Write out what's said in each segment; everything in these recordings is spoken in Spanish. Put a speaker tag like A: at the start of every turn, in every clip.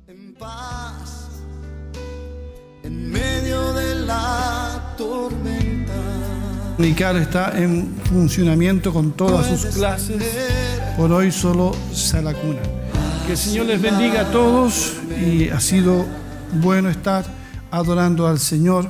A: En paz, en medio de la tormenta.
B: Dominical está en funcionamiento con todas sus clases. Por hoy solo Salacuna. Que el Señor les bendiga a todos y ha sido bueno estar adorando al Señor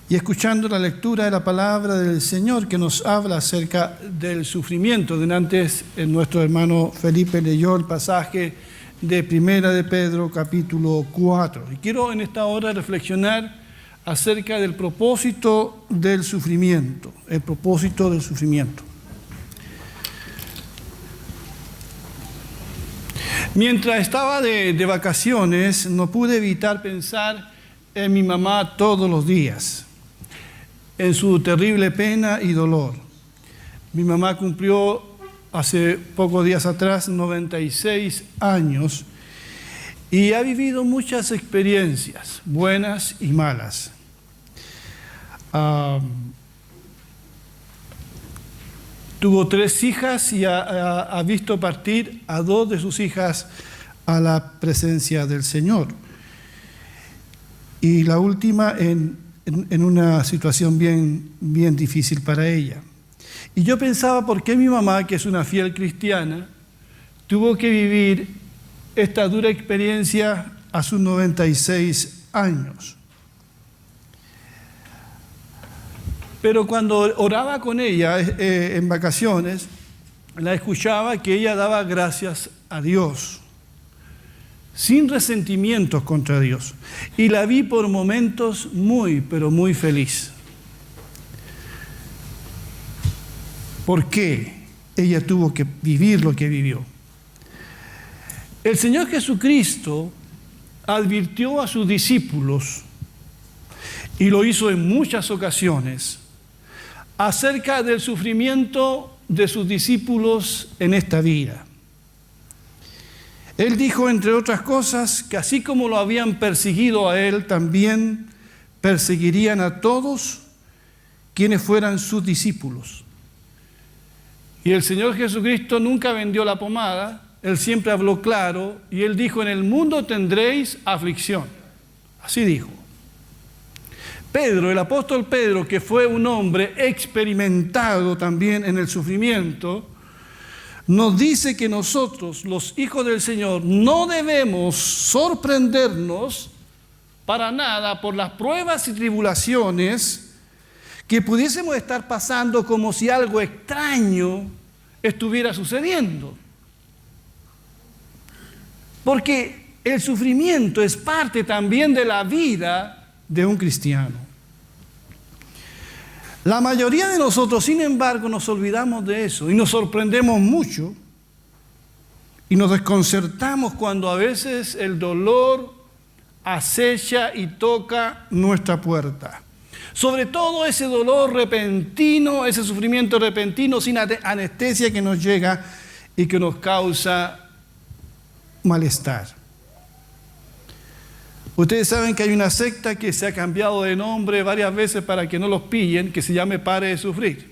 B: y escuchando la lectura de la palabra del Señor que nos habla acerca del sufrimiento. Antes nuestro hermano Felipe leyó el pasaje de Primera de Pedro, capítulo 4. Y quiero en esta hora reflexionar acerca del propósito del sufrimiento, el propósito del sufrimiento. Mientras estaba de vacaciones, no pude evitar pensar en mi mamá todos los días, en su terrible pena y dolor. Mi mamá cumplió hace pocos días atrás 96 años y ha vivido muchas experiencias, buenas y malas. Tuvo 3 hijas y ha visto partir a 2 de sus hijas a la presencia del Señor. Y la última en una situación bien difícil para ella. Y yo pensaba, ¿por qué mi mamá, que es una fiel cristiana, tuvo que vivir esta dura experiencia a sus 96 años? Pero cuando oraba con ella en vacaciones, la escuchaba que ella daba gracias a Dios, sin resentimientos contra Dios. Y la vi por momentos pero muy feliz. ¿Por qué ella tuvo que vivir lo que vivió? El Señor Jesucristo advirtió a sus discípulos, y lo hizo en muchas ocasiones, acerca del sufrimiento de sus discípulos en esta vida. Él dijo, entre otras cosas, que así como lo habían perseguido a él, también perseguirían a todos quienes fueran sus discípulos. Y el Señor Jesucristo nunca vendió la pomada, Él siempre habló claro, y Él dijo, en el mundo tendréis aflicción. Así dijo. Pedro, el apóstol Pedro, que fue un hombre experimentado también en el sufrimiento, nos dice que nosotros, los hijos del Señor, no debemos sorprendernos para nada por las pruebas y tribulaciones que pudiésemos estar pasando como si algo extraño estuviera sucediendo. Porque el sufrimiento es parte también de la vida de un cristiano. La mayoría de nosotros, sin embargo, nos olvidamos de eso y nos sorprendemos mucho y nos desconcertamos cuando a veces el dolor acecha y toca nuestra puerta. Sobre todo ese dolor repentino, ese sufrimiento repentino sin anestesia que nos llega y que nos causa malestar. Ustedes saben que hay una secta que se ha cambiado de nombre varias veces para que no los pillen, que se llame Pare de Sufrir.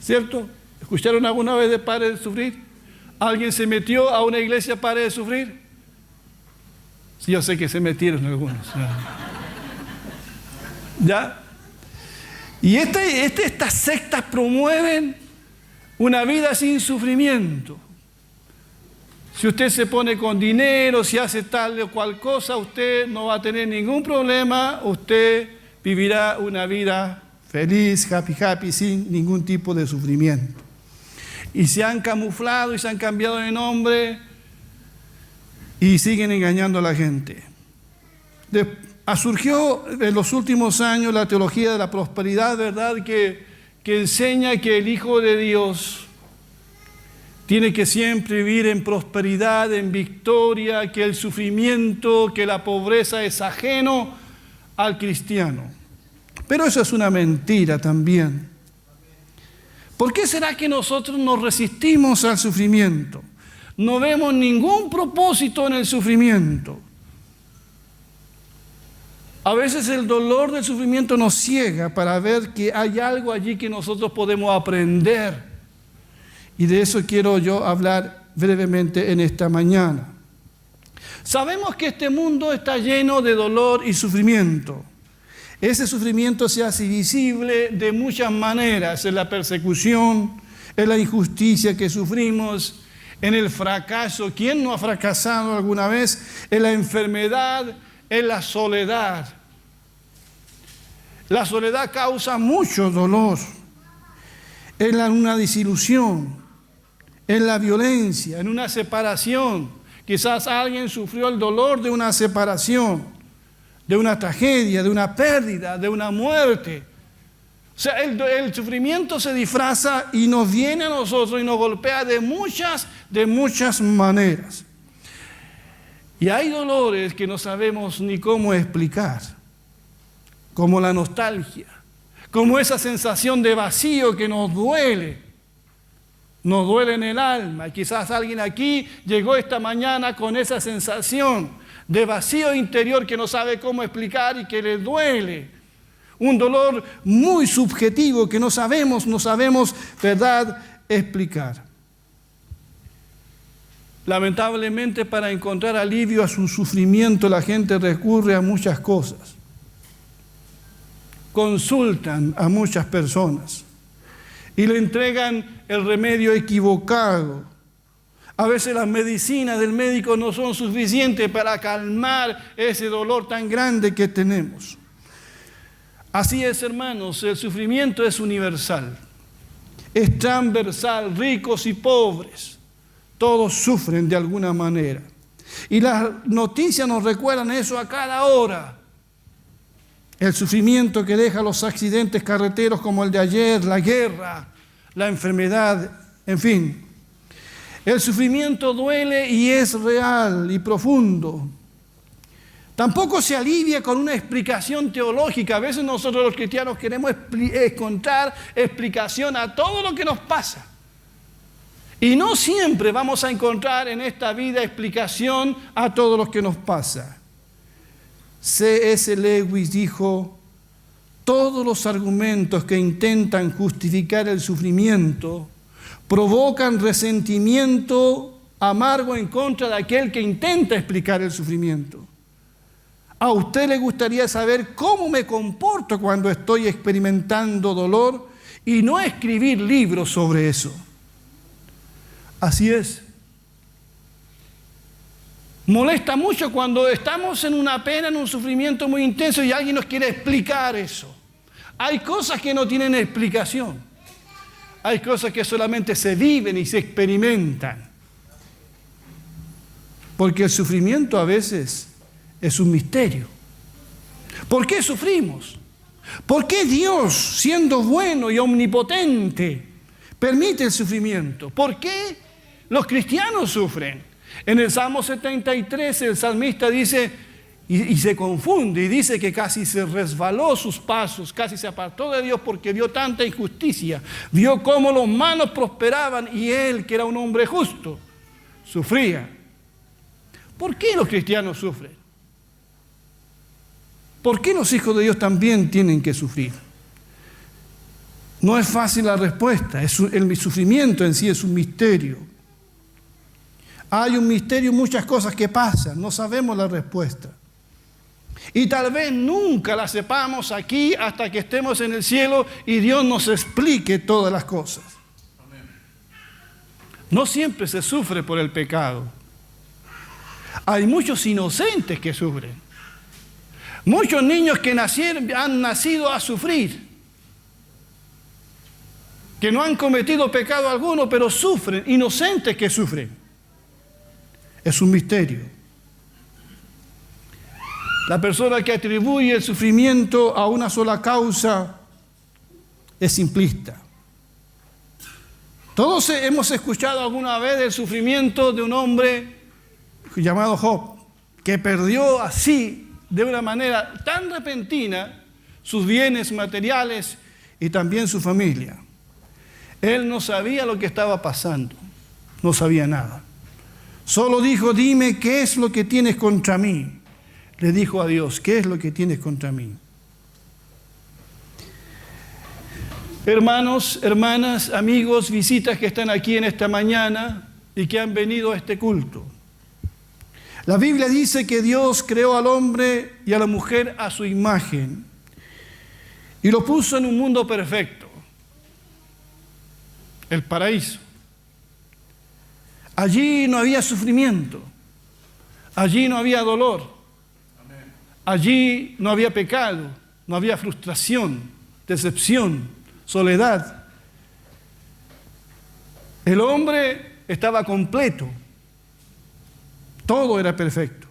B: ¿Cierto? ¿Escucharon alguna vez de Pare de Sufrir? ¿Alguien se metió a una iglesia Pare de Sufrir? Sí, yo sé que se metieron algunos. ¿Ya? Y estas sectas promueven una vida sin sufrimiento. Si usted se pone con dinero, si hace tal o cual cosa, usted no va a tener ningún problema, usted vivirá una vida feliz, happy, sin ningún tipo de sufrimiento. Y se han camuflado y se han cambiado de nombre y siguen engañando a la gente. Surgió en los últimos años la teología de la prosperidad, ¿verdad? Que enseña que el Hijo de Dios tiene que siempre vivir en prosperidad, en victoria, que el sufrimiento, que la pobreza es ajeno al cristiano. Pero eso es una mentira también. ¿Por qué será que nosotros nos resistimos al sufrimiento? No vemos ningún propósito en el sufrimiento. A veces el dolor del sufrimiento nos ciega para ver que hay algo allí que nosotros podemos aprender. Y de eso quiero yo hablar brevemente en esta mañana. Sabemos que este mundo está lleno de dolor y sufrimiento. Ese sufrimiento se hace visible de muchas maneras, en la persecución, en la injusticia que sufrimos, en el fracaso. ¿Quién no ha fracasado alguna vez? En la enfermedad, en la soledad. La soledad causa mucho dolor, en una desilusión, en la violencia, en una separación. Quizás alguien sufrió el dolor de una separación, de una tragedia, de una pérdida, de una muerte. O sea, el sufrimiento se disfraza y nos viene a nosotros y nos golpea de muchas maneras. Y hay dolores que no sabemos ni cómo explicar, como la nostalgia, como esa sensación de vacío que nos duele en el alma. Y quizás alguien aquí llegó esta mañana con esa sensación de vacío interior que no sabe cómo explicar y que le duele. Un dolor muy subjetivo que no sabemos, ¿verdad?, explicar. Lamentablemente, para encontrar alivio a su sufrimiento, la gente recurre a muchas cosas. Consultan a muchas personas y le entregan el remedio equivocado. A veces las medicinas del médico no son suficientes para calmar ese dolor tan grande que tenemos. Así es, hermanos, el sufrimiento es universal, es transversal, ricos y pobres, todos sufren de alguna manera. Y las noticias nos recuerdan eso a cada hora. El sufrimiento que deja los accidentes carreteros como el de ayer, la guerra, la enfermedad, en fin. El sufrimiento duele y es real y profundo. Tampoco se alivia con una explicación teológica. A veces nosotros los cristianos queremos encontrar explicación a todo lo que nos pasa. Y no siempre vamos a encontrar en esta vida explicación a todo lo que nos pasa. C.S. Lewis dijo: todos los argumentos que intentan justificar el sufrimiento provocan resentimiento amargo en contra de aquel que intenta explicar el sufrimiento. ¿A usted le gustaría saber cómo me comporto cuando estoy experimentando dolor y no escribir libros sobre eso? Así es. Molesta mucho cuando estamos en una pena, en un sufrimiento muy intenso y alguien nos quiere explicar eso. Hay cosas que no tienen explicación. Hay cosas que solamente se viven y se experimentan. Porque el sufrimiento a veces es un misterio. ¿Por qué sufrimos? ¿Por qué Dios, siendo bueno y omnipotente, permite el sufrimiento? ¿Por qué los cristianos sufren? En el Salmo 73 el salmista dice, y se confunde, y dice que casi se resbaló sus pasos, casi se apartó de Dios porque vio tanta injusticia, vio cómo los malos prosperaban y él, que era un hombre justo, sufría. ¿Por qué los cristianos sufren? ¿Por qué los hijos de Dios también tienen que sufrir? No es fácil la respuesta, el sufrimiento en sí es un misterio. Hay un misterio, muchas cosas que pasan, no sabemos la respuesta. Y tal vez nunca la sepamos aquí hasta que estemos en el cielo y Dios nos explique todas las cosas. No siempre se sufre por el pecado. Hay muchos inocentes que sufren. Muchos niños que han nacido a sufrir, que no han cometido pecado alguno, pero sufren, inocentes que sufren. Es un misterio. La persona que atribuye el sufrimiento a una sola causa es simplista. Todos hemos escuchado alguna vez el sufrimiento de un hombre llamado Job, que perdió así, de una manera tan repentina, sus bienes materiales y también su familia. Él no sabía lo que estaba pasando, no sabía nada. Solo dijo: dime qué es lo que tienes contra mí. Le dijo a Dios: ¿qué es lo que tienes contra mí? Hermanos, hermanas, amigos, visitas que están aquí en esta mañana y que han venido a este culto. La Biblia dice que Dios creó al hombre y a la mujer a su imagen y lo puso en un mundo perfecto, el paraíso. Allí no había sufrimiento, allí no había dolor, allí no había pecado, no había frustración, decepción, soledad. El hombre estaba completo, todo era perfecto.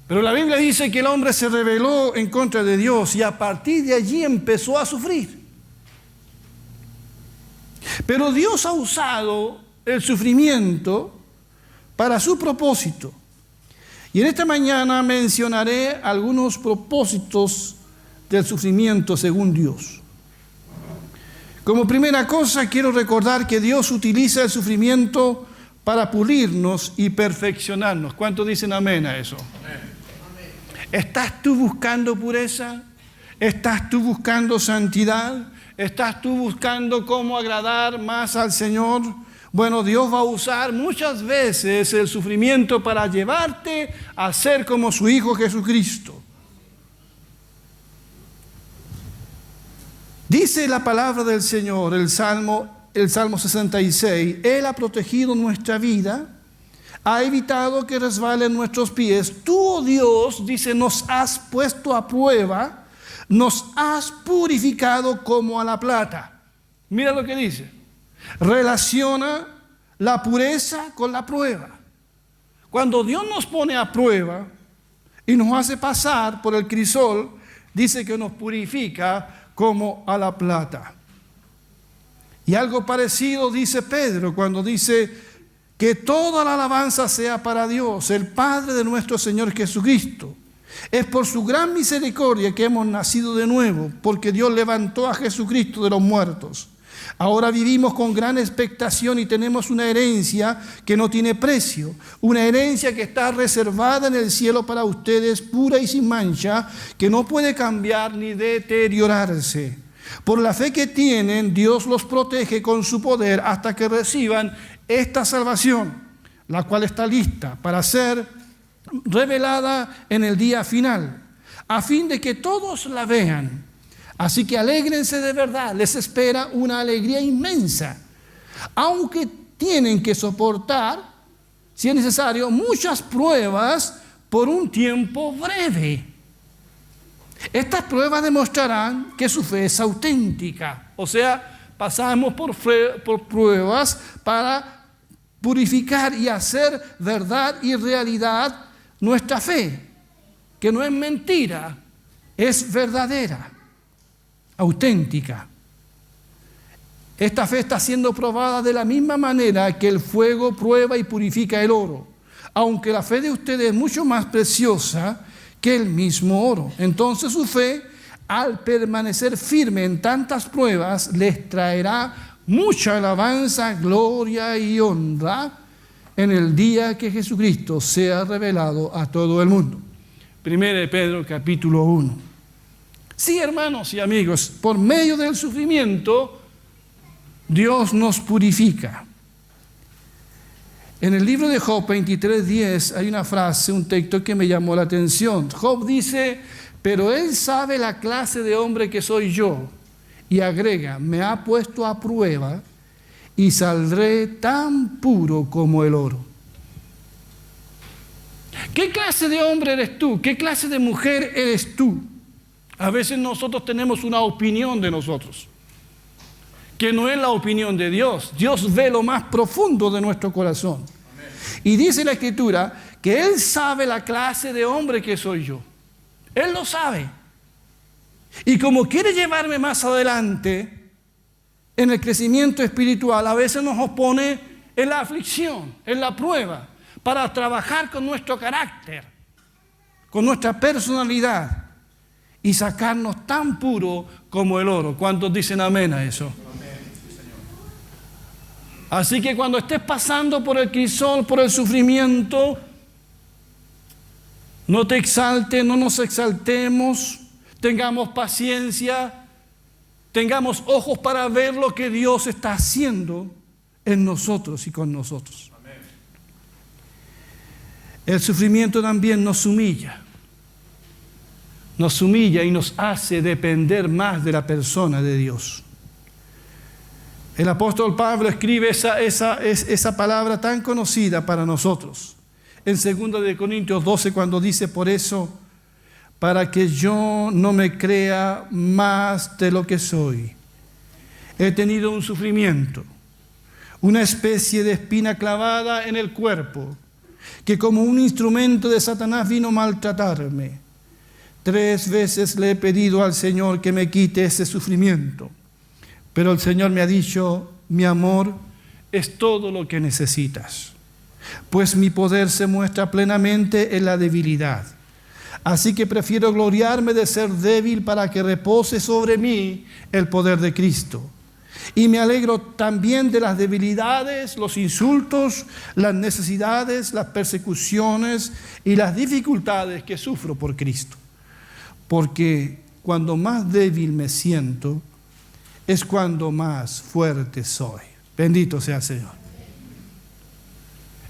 B: Pero la Biblia dice que el hombre se rebeló en contra de Dios y a partir de allí empezó a sufrir. Pero Dios ha usado el sufrimiento para su propósito. Y en esta mañana mencionaré algunos propósitos del sufrimiento según Dios. Como primera cosa, quiero recordar que Dios utiliza el sufrimiento para pulirnos y perfeccionarnos. ¿Cuántos dicen amén a eso? Amén. ¿Estás tú buscando pureza? ¿Estás tú buscando santidad? ¿Estás tú buscando cómo agradar más al Señor? Bueno, Dios va a usar muchas veces el sufrimiento para llevarte a ser como su Hijo Jesucristo. Dice la palabra del Señor, el Salmo 66, Él ha protegido nuestra vida, ha evitado que resbalen nuestros pies. Tú, oh Dios, dice, nos has puesto a prueba, nos has purificado como a la plata. Mira lo que dice. Relaciona la pureza con la prueba. Cuando Dios nos pone a prueba y nos hace pasar por el crisol, dice que nos purifica como a la plata. Y algo parecido dice Pedro cuando dice que toda la alabanza sea para Dios, el Padre de nuestro Señor Jesucristo. Es por su gran misericordia que hemos nacido de nuevo, porque Dios levantó a Jesucristo de los muertos. Ahora vivimos con gran expectación y tenemos una herencia que no tiene precio, una herencia que está reservada en el cielo para ustedes, pura y sin mancha, que no puede cambiar ni deteriorarse. Por la fe que tienen, Dios los protege con su poder hasta que reciban esta salvación, la cual está lista para ser revelada en el día final, a fin de que todos la vean. Así que alégrense de verdad, les espera una alegría inmensa, aunque tienen que soportar, si es necesario, muchas pruebas por un tiempo breve. Estas pruebas demostrarán que su fe es auténtica, o sea, pasamos por pruebas para purificar y hacer verdad y realidad nuestra fe, que no es mentira, es verdadera, auténtica. Esta fe está siendo probada de la misma manera que el fuego prueba y purifica el oro, aunque la fe de ustedes es mucho más preciosa que el mismo oro. Entonces su fe, al permanecer firme en tantas pruebas, les traerá mucha alabanza, gloria y honra en el día que Jesucristo sea revelado a todo el mundo. 1 Pedro capítulo 1. Sí, hermanos y amigos, por medio del sufrimiento, Dios nos purifica. En el libro de Job 23:10 hay una frase, un texto que me llamó la atención. Job dice, pero Él sabe la clase de hombre que soy yo. Y agrega, me ha puesto a prueba y saldré tan puro como el oro. ¿Qué clase de hombre eres tú? ¿Qué clase de mujer eres tú? A veces nosotros tenemos una opinión de nosotros, que no es la opinión de Dios. Dios ve lo más profundo de nuestro corazón. Amén. Y dice la Escritura que Él sabe la clase de hombre que soy yo. Él lo sabe. Y como quiere llevarme más adelante en el crecimiento espiritual, a veces nos opone en la aflicción, en la prueba, para trabajar con nuestro carácter, con nuestra personalidad y sacarnos tan puro como el oro. ¿Cuántos dicen amén a eso? Así que cuando estés pasando por el crisol, por el sufrimiento, no te exaltes, no nos exaltemos, tengamos paciencia, tengamos ojos para ver lo que Dios está haciendo en nosotros y con nosotros. Amén. El sufrimiento también nos humilla. Nos humilla y nos hace depender más de la persona de Dios. El apóstol Pablo escribe esa palabra tan conocida para nosotros en 2 Corintios 12, cuando dice: por eso, para que yo no me crea más de lo que soy, he tenido un sufrimiento, una especie de espina clavada en el cuerpo, que como un instrumento de Satanás vino a maltratarme. 3 veces le he pedido al Señor que me quite ese sufrimiento, pero el Señor me ha dicho: mi amor es todo lo que necesitas, pues mi poder se muestra plenamente en la debilidad. Así que prefiero gloriarme de ser débil para que repose sobre mí el poder de Cristo. Y me alegro también de las debilidades, los insultos, las necesidades, las persecuciones y las dificultades que sufro por Cristo. Porque cuando más débil me siento, es cuando más fuerte soy. Bendito sea el Señor.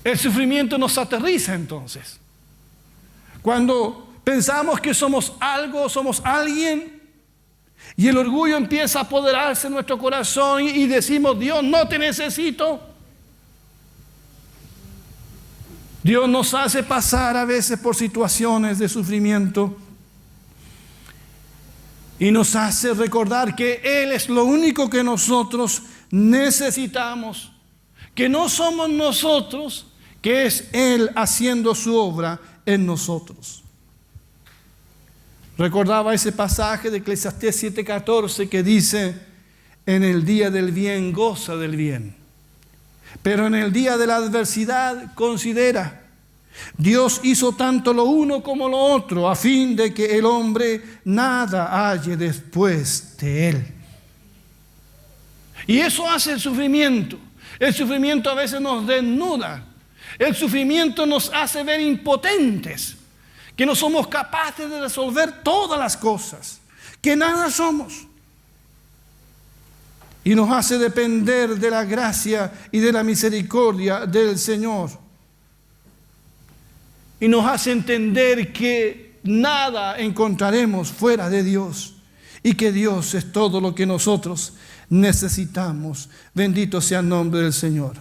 B: El sufrimiento nos aterriza entonces. Cuando pensamos que somos algo, somos alguien, y el orgullo empieza a apoderarse en nuestro corazón y decimos: Dios, no te necesito. Dios nos hace pasar a veces por situaciones de sufrimiento y nos hace recordar que Él es lo único que nosotros necesitamos, que no somos nosotros, que es Él haciendo su obra en nosotros. Recordaba ese pasaje de Eclesiastés 7:14 que dice: en el día del bien goza del bien, pero en el día de la adversidad considera. Dios hizo tanto lo uno como lo otro, a fin de que el hombre nada halle después de él. Y eso hace el sufrimiento. El sufrimiento a veces nos desnuda. El sufrimiento nos hace ver impotentes, que no somos capaces de resolver todas las cosas, que nada somos. Y nos hace depender de la gracia y de la misericordia del Señor. Y nos hace entender que nada encontraremos fuera de Dios y que Dios es todo lo que nosotros necesitamos. Bendito sea el nombre del Señor.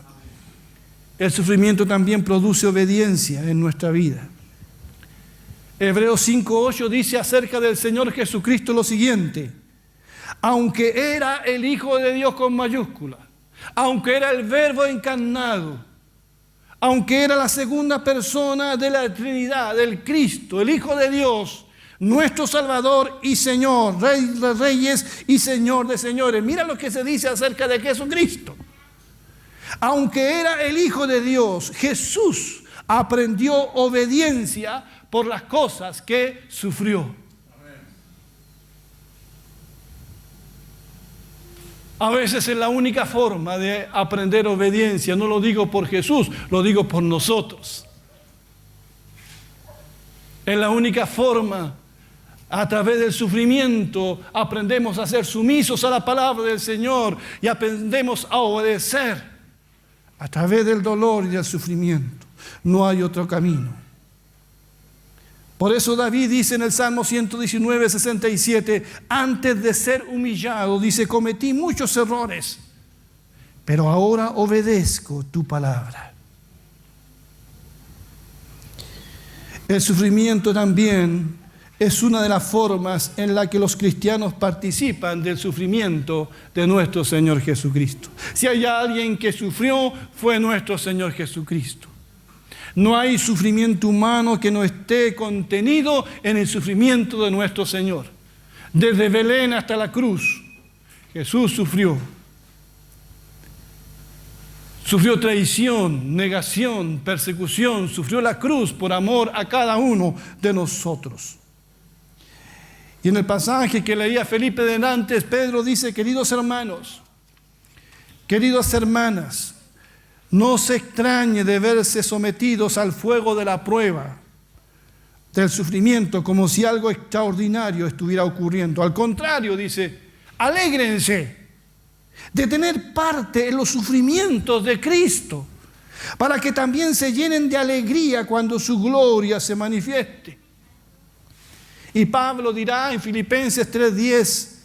B: El sufrimiento también produce obediencia en nuestra vida. Hebreos 5:8 dice acerca del Señor Jesucristo lo siguiente: aunque era el Hijo de Dios con mayúscula, aunque era el Verbo encarnado, aunque era la segunda persona de la Trinidad, del Cristo, el Hijo de Dios, nuestro Salvador y Señor, Rey de Reyes y Señor de Señores. Mira lo que se dice acerca de Jesucristo. Aunque era el Hijo de Dios, Jesús aprendió obediencia por las cosas que sufrió. A veces es la única forma de aprender obediencia. No lo digo por Jesús, lo digo por nosotros. Es la única forma. A través del sufrimiento aprendemos a ser sumisos a la palabra del Señor y aprendemos a obedecer. A través del dolor y del sufrimiento. No hay otro camino. Por eso David dice en el Salmo 119:67, antes de ser humillado, dice: cometí muchos errores, pero ahora obedezco tu palabra. El sufrimiento también es una de las formas en la que los cristianos participan del sufrimiento de nuestro Señor Jesucristo. Si hay alguien que sufrió, fue nuestro Señor Jesucristo. No hay sufrimiento humano que no esté contenido en el sufrimiento de nuestro Señor. Desde Belén hasta la cruz, Jesús sufrió. Sufrió traición, negación, persecución, sufrió la cruz por amor a cada uno de nosotros. Y en el pasaje que leía Felipe delante, Pedro dice: queridos hermanos, queridas hermanas, no se extrañe de verse sometidos al fuego de la prueba, del sufrimiento, como si algo extraordinario estuviera ocurriendo. Al contrario, dice, alégrense de tener parte en los sufrimientos de Cristo, para que también se llenen de alegría cuando su gloria se manifieste. Y Pablo dirá en Filipenses 3:10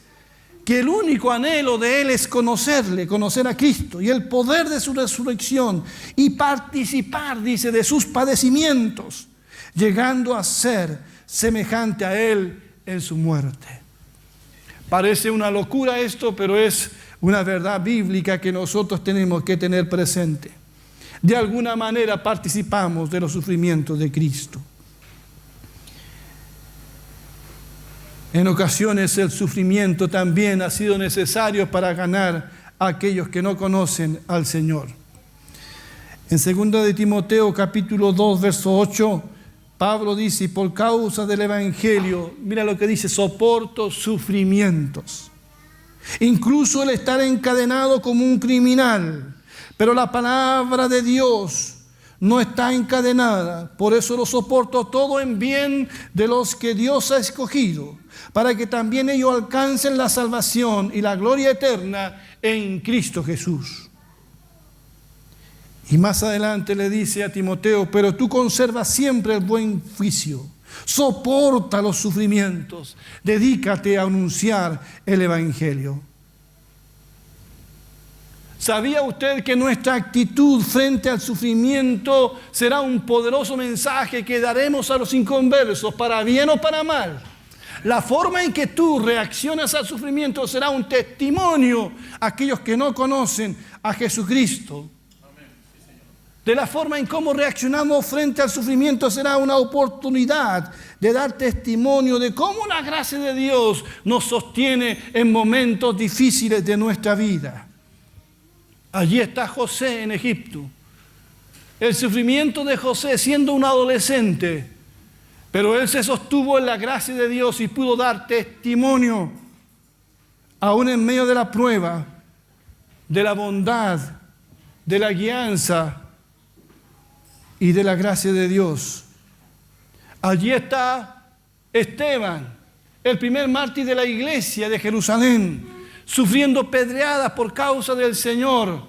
B: que el único anhelo de él es conocerle, conocer a Cristo y el poder de su resurrección y participar, dice, de sus padecimientos, llegando a ser semejante a él en su muerte. Parece una locura esto, pero es una verdad bíblica que nosotros tenemos que tener presente. De alguna manera participamos de los sufrimientos de Cristo. En ocasiones el sufrimiento también ha sido necesario para ganar a aquellos que no conocen al Señor. En 2 de Timoteo capítulo 2, verso 8, Pablo dice, y por causa del Evangelio, mira lo que dice, soporto sufrimientos. Incluso el estar encadenado como un criminal. Pero la palabra de Dios no está encadenada. Por eso lo soporto todo en bien de los que Dios ha escogido, para que también ellos alcancen la salvación y la gloria eterna en Cristo Jesús. Y más adelante le dice a Timoteo, pero tú conservas siempre el buen juicio, soporta los sufrimientos, dedícate a anunciar el Evangelio. ¿Sabía usted que nuestra actitud frente al sufrimiento será un poderoso mensaje que daremos a los inconversos, para bien o para mal? La forma en que tú reaccionas al sufrimiento será un testimonio a aquellos que no conocen a Jesucristo. De la forma en cómo reaccionamos frente al sufrimiento será una oportunidad de dar testimonio de cómo la gracia de Dios nos sostiene en momentos difíciles de nuestra vida. Allí está José en Egipto. El sufrimiento de José siendo un adolescente, pero él se sostuvo en la gracia de Dios y pudo dar testimonio, aún en medio de la prueba, de la bondad, de la guianza y de la gracia de Dios. Allí está Esteban, el primer mártir de la iglesia de Jerusalén, sufriendo pedreadas por causa del Señor,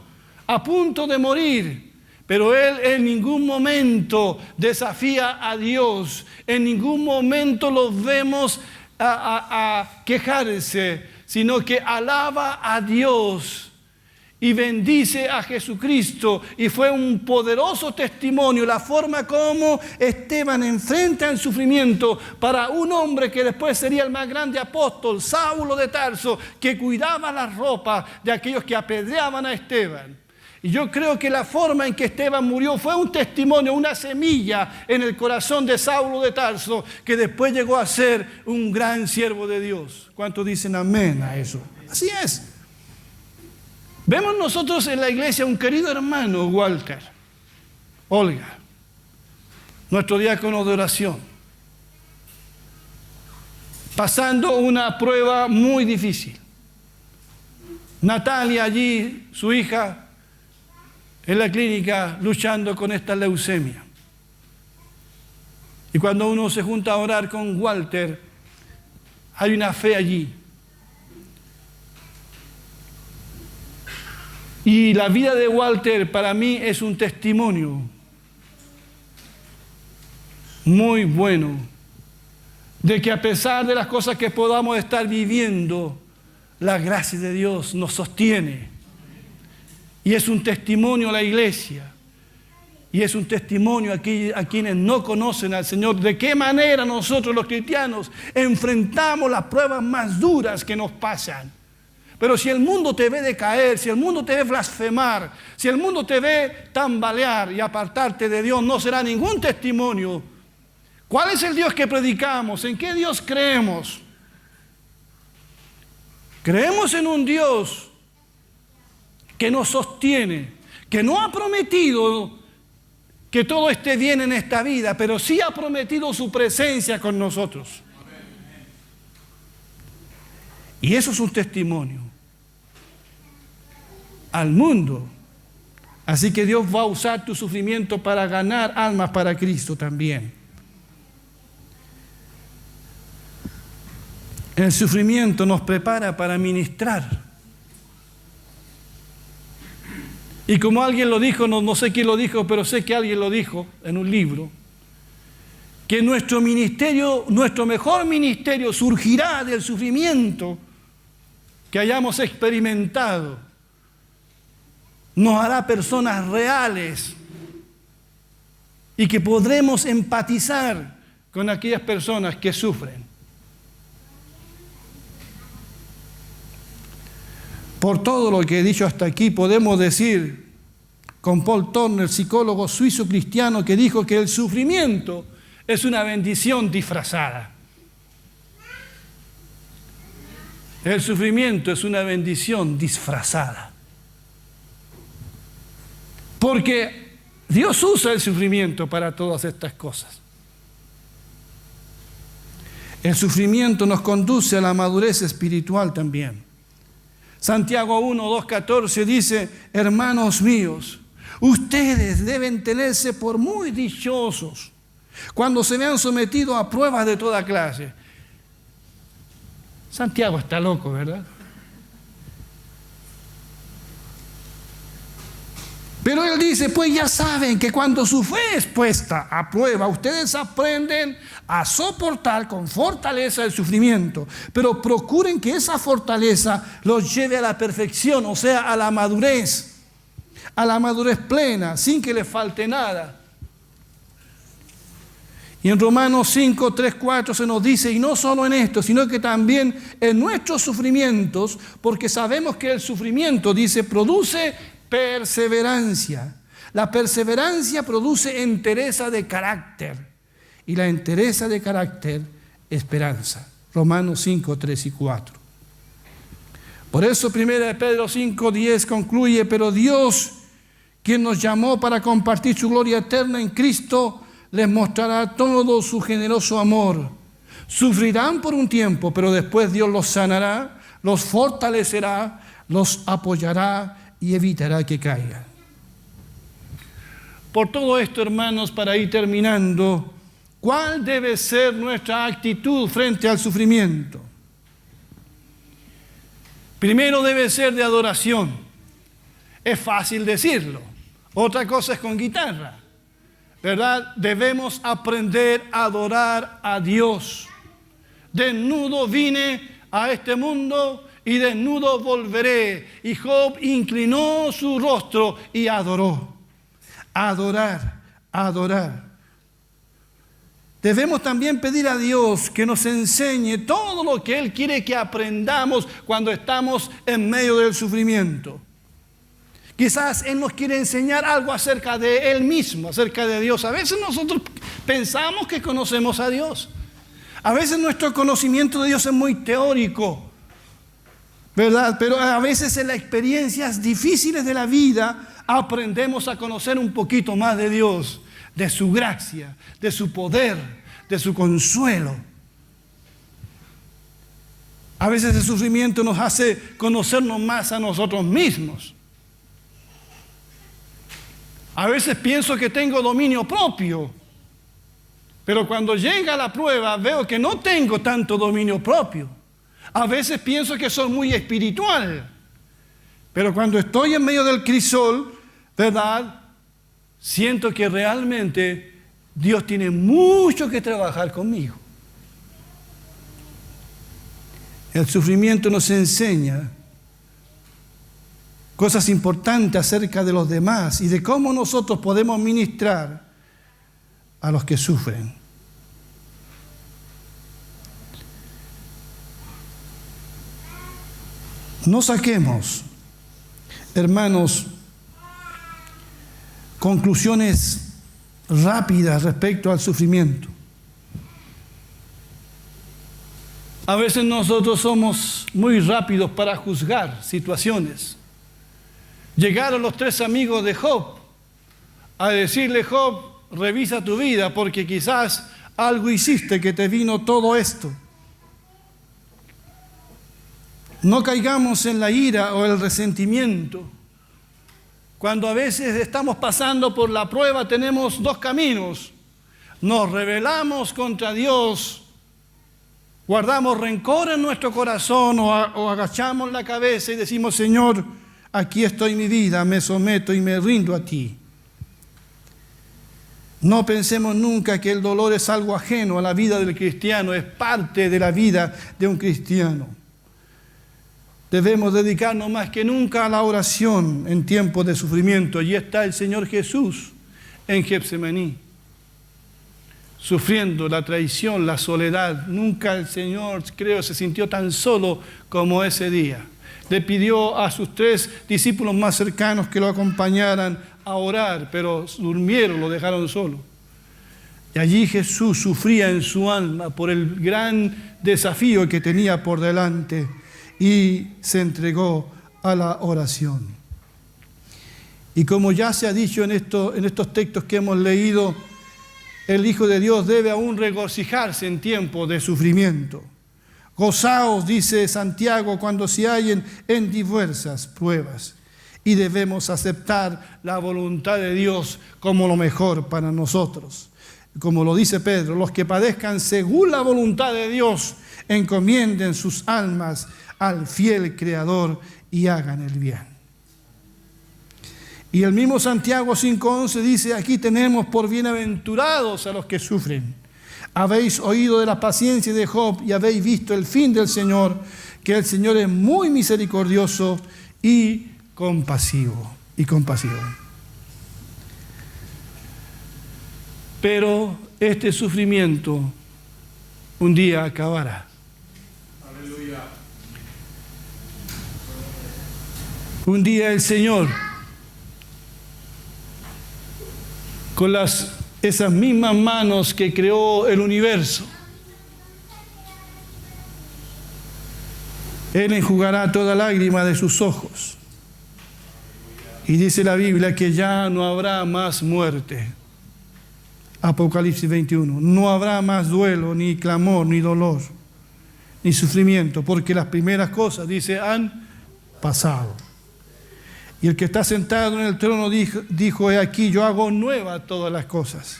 B: a punto de morir. Pero él en ningún momento desafía a Dios, en ningún momento lo vemos a quejarse, sino que alaba a Dios y bendice a Jesucristo. Y fue un poderoso testimonio la forma como Esteban enfrenta el sufrimiento para un hombre que después sería el más grande apóstol, Saulo de Tarso, que cuidaba las ropas de aquellos que apedreaban a Esteban. Y yo creo que la forma en que Esteban murió fue un testimonio, una semilla en el corazón de Saulo de Tarso, que después llegó a ser un gran siervo de Dios. ¿Cuántos dicen amén a eso? Así es. Vemos nosotros en la iglesia un querido hermano, Walter, Olga, nuestro diácono de oración, pasando una prueba muy difícil. Natalia allí, su hija, en la clínica luchando con esta leucemia. Y cuando uno se junta a orar con Walter, hay una fe allí. Y la vida de Walter para mí es un testimonio muy bueno de que a pesar de las cosas que podamos estar viviendo, la gracia de Dios nos sostiene. Y es un testimonio a la iglesia. Y es un testimonio a quienes no conocen al Señor. De qué manera nosotros los cristianos enfrentamos las pruebas más duras que nos pasan. Pero si el mundo te ve decaer, si el mundo te ve blasfemar, si el mundo te ve tambalear y apartarte de Dios, no será ningún testimonio. ¿Cuál es el Dios que predicamos? ¿En qué Dios creemos? Creemos en un Dios que nos sostiene, que no ha prometido que todo esté bien en esta vida, pero sí ha prometido su presencia con nosotros. Y eso es un testimonio al mundo. Así que Dios va a usar tu sufrimiento para ganar almas para Cristo también. El sufrimiento nos prepara para ministrar. Y como alguien lo dijo, no sé quién lo dijo, pero sé que alguien lo dijo en un libro, que nuestro ministerio, nuestro mejor ministerio surgirá del sufrimiento que hayamos experimentado. Nos hará personas reales y que podremos empatizar con aquellas personas que sufren. Por todo lo que he dicho hasta aquí, podemos decir con Paul Turner, psicólogo suizo cristiano, que dijo que el sufrimiento es una bendición disfrazada. El sufrimiento es una bendición disfrazada. Porque Dios usa el sufrimiento para todas estas cosas. El sufrimiento nos conduce a la madurez espiritual también. Santiago 1:2-14 dice: hermanos míos, ustedes deben tenerse por muy dichosos cuando se vean sometidos a pruebas de toda clase. Santiago está loco, ¿verdad? Pero él dice, pues ya saben que cuando su fe es puesta a prueba, ustedes aprenden a soportar con fortaleza el sufrimiento, pero procuren que esa fortaleza los lleve a la perfección, o sea, a la madurez plena, sin que les falte nada. Y en Romanos 5:3-4 se nos dice, y no solo en esto, sino que también en nuestros sufrimientos, porque sabemos que el sufrimiento, dice, produce perseverancia. La perseverancia produce entereza de carácter, y la entereza de carácter, esperanza. Romanos 5:3-4. Por eso 1 Pedro 5:10 concluye, pero Dios, quien nos llamó para compartir su gloria eterna en Cristo, les mostrará todo su generoso amor. Sufrirán por un tiempo, pero después Dios los sanará, los fortalecerá, los apoyará y evitará que caigan. Por todo esto, hermanos, para ir terminando, ¿cuál debe ser nuestra actitud frente al sufrimiento? Primero debe ser de adoración. Es fácil decirlo. Otra cosa es con guitarra, ¿verdad? Debemos aprender a adorar a Dios. Desnudo vine a este mundo y desnudo volveré. Y Job inclinó su rostro y adoró. Adorar, adorar. Debemos también pedir a Dios que nos enseñe todo lo que Él quiere que aprendamos cuando estamos en medio del sufrimiento. Quizás Él nos quiere enseñar algo acerca de Él mismo, acerca de Dios. A veces nosotros pensamos que conocemos a Dios. A veces nuestro conocimiento de Dios es muy teórico, ¿verdad? Pero a veces en las experiencias difíciles de la vida aprendemos a conocer un poquito más de Dios, de su gracia, de su poder, de su consuelo. A veces el sufrimiento nos hace conocernos más a nosotros mismos. A veces pienso que tengo dominio propio, pero cuando llega la prueba veo que no tengo tanto dominio propio. A veces pienso que soy muy espiritual, pero cuando estoy en medio del crisol, ¿verdad? Siento que realmente Dios tiene mucho que trabajar conmigo. El sufrimiento nos enseña cosas importantes acerca de los demás y de cómo nosotros podemos ministrar a los que sufren. No saquemos, hermanos, conclusiones rápidas respecto al sufrimiento. A veces nosotros somos muy rápidos para juzgar situaciones. Llegaron los 3 amigos de Job a decirle: Job, revisa tu vida porque quizás algo hiciste que te vino todo esto. No caigamos en la ira o el resentimiento. Cuando a veces estamos pasando por la prueba tenemos 2 caminos. Nos rebelamos contra Dios, guardamos rencor en nuestro corazón o agachamos la cabeza y decimos: Señor, aquí estoy mi vida, me someto y me rindo a ti. No pensemos nunca que el dolor es algo ajeno a la vida del cristiano, es parte de la vida de un cristiano. Debemos dedicarnos más que nunca a la oración en tiempos de sufrimiento. Allí está el Señor Jesús en Getsemaní, sufriendo la traición, la soledad. Nunca el Señor, creo, se sintió tan solo como ese día. Le pidió a sus 3 discípulos más cercanos que lo acompañaran a orar, pero durmieron, lo dejaron solo. Y allí Jesús sufría en su alma por el gran desafío que tenía por delante y se entregó a la oración. Y como ya se ha dicho en estos textos que hemos leído, el Hijo de Dios debe aún regocijarse en tiempos de sufrimiento. Gozaos, dice Santiago, cuando se hallen en diversas pruebas. Y debemos aceptar la voluntad de Dios como lo mejor para nosotros. Como lo dice Pedro, los que padezcan según la voluntad de Dios, encomienden sus almas al fiel Creador y hagan el bien. Y el mismo Santiago 5:11 dice, aquí tenemos por bienaventurados a los que sufren. Habéis oído de la paciencia de Job y habéis visto el fin del Señor, que el Señor es muy misericordioso y compasivo. Pero este sufrimiento un día acabará. Aleluya. Un día el Señor, con esas mismas manos que creó el universo, Él enjugará toda lágrima de sus ojos. Y dice la Biblia que ya no habrá más muerte. Apocalipsis 21. No habrá más duelo, ni clamor, ni dolor, ni sufrimiento, porque las primeras cosas, dice, han pasado. Y el que está sentado en el trono dijo, he aquí, yo hago nuevas todas las cosas.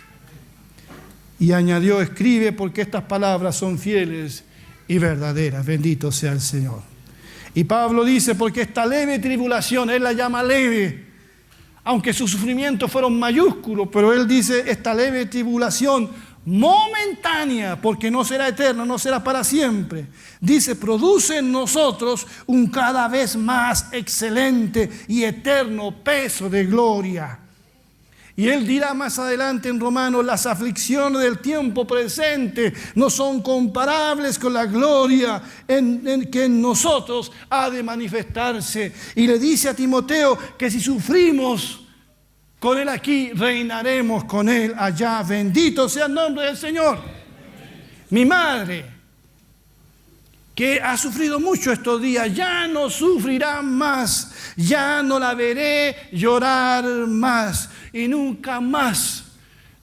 B: Y añadió, escribe, porque estas palabras son fieles y verdaderas. Bendito sea el Señor. Y Pablo dice, porque esta leve tribulación, él la llama leve, aunque sus sufrimientos fueron mayúsculos, pero él dice, esta leve tribulación momentánea, porque no será eterna, no será para siempre. Dice, produce en nosotros un cada vez más excelente y eterno peso de gloria. Y él dirá más adelante en Romanos, las aflicciones del tiempo presente no son comparables con la gloria que en nosotros ha de manifestarse. Y le dice a Timoteo que si sufrimos con él aquí, reinaremos con él allá. Bendito sea el nombre del Señor. Mi madre, que ha sufrido mucho estos días, ya no sufrirá más, ya no la veré llorar más y nunca más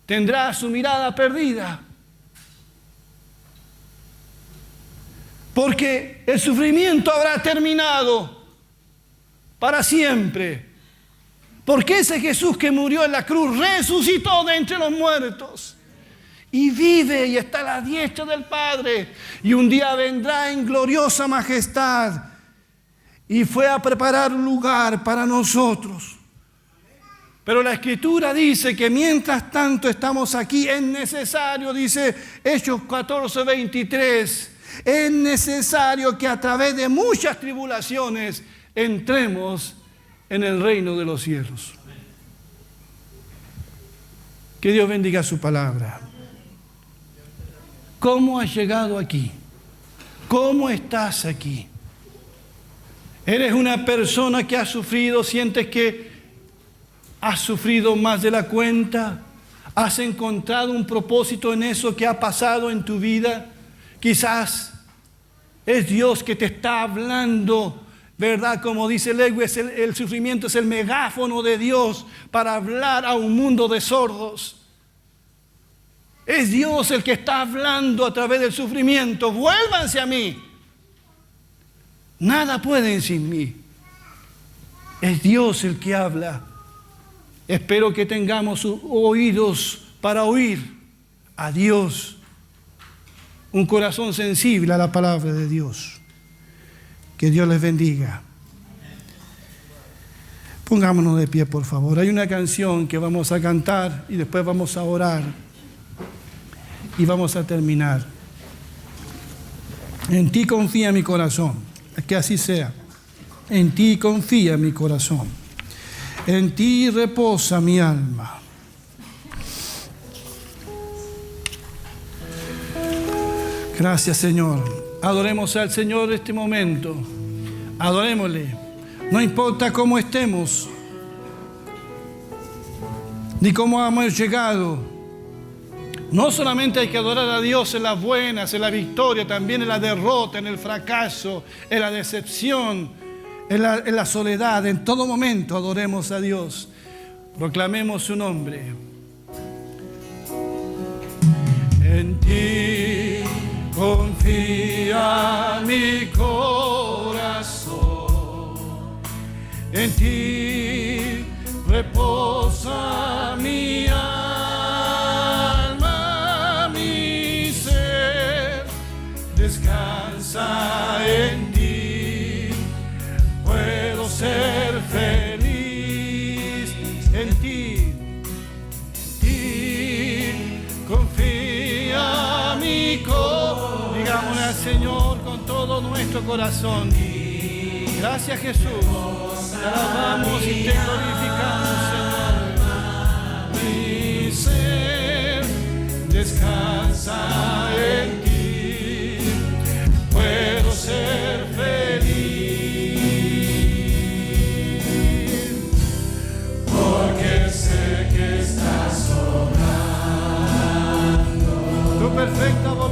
B: tendrá su mirada perdida. Porque el sufrimiento habrá terminado para siempre. Porque ese Jesús que murió en la cruz resucitó de entre los muertos. Y vive y está a la diestra del Padre. Y un día vendrá en gloriosa majestad. Y fue a preparar un lugar para nosotros. Pero la Escritura dice que mientras tanto estamos aquí, es necesario, dice Hechos 14:23, es necesario que a través de muchas tribulaciones entremos en el reino de los cielos. Que Dios bendiga su palabra. ¿Cómo has llegado aquí? ¿Cómo estás aquí? ¿Eres una persona que ha sufrido? ¿Sientes que has sufrido más de la cuenta? ¿Has encontrado un propósito en eso que ha pasado en tu vida? Quizás es Dios que te está hablando, ¿verdad? Como dice Lewis, el sufrimiento es el megáfono de Dios para hablar a un mundo de sordos. Es Dios el que está hablando a través del sufrimiento. Vuélvanse a mí. Nada pueden sin mí. Es Dios el que habla. Espero que tengamos oídos para oír a Dios. Un corazón sensible a la palabra de Dios. Que Dios les bendiga. Pongámonos de pie, por favor. Hay una canción que vamos a cantar y después vamos a orar y vamos a terminar. En ti confía mi corazón, que así sea. En ti confía mi corazón. En ti reposa mi alma. Gracias, Señor. Adoremos al Señor en este momento. Adorémosle. No importa cómo estemos, ni cómo hemos llegado. No solamente hay que adorar a Dios en las buenas, en la victoria, también en la derrota, en el fracaso, en la decepción, en la soledad. En todo momento adoremos a Dios. Proclamemos su nombre. En ti confía mi corazón. En ti reposa mi alma, mi ser descansa en ti. Puedo ser feliz en ti. Confía mi corazón. Digámosle al Señor con todo nuestro corazón. Gracias, Jesús. Te alabamos y te glorificamos, Señor. Mi ser descansa en ti. Puedo ser feliz porque sé que estás obrando. Tu perfecta voluntad.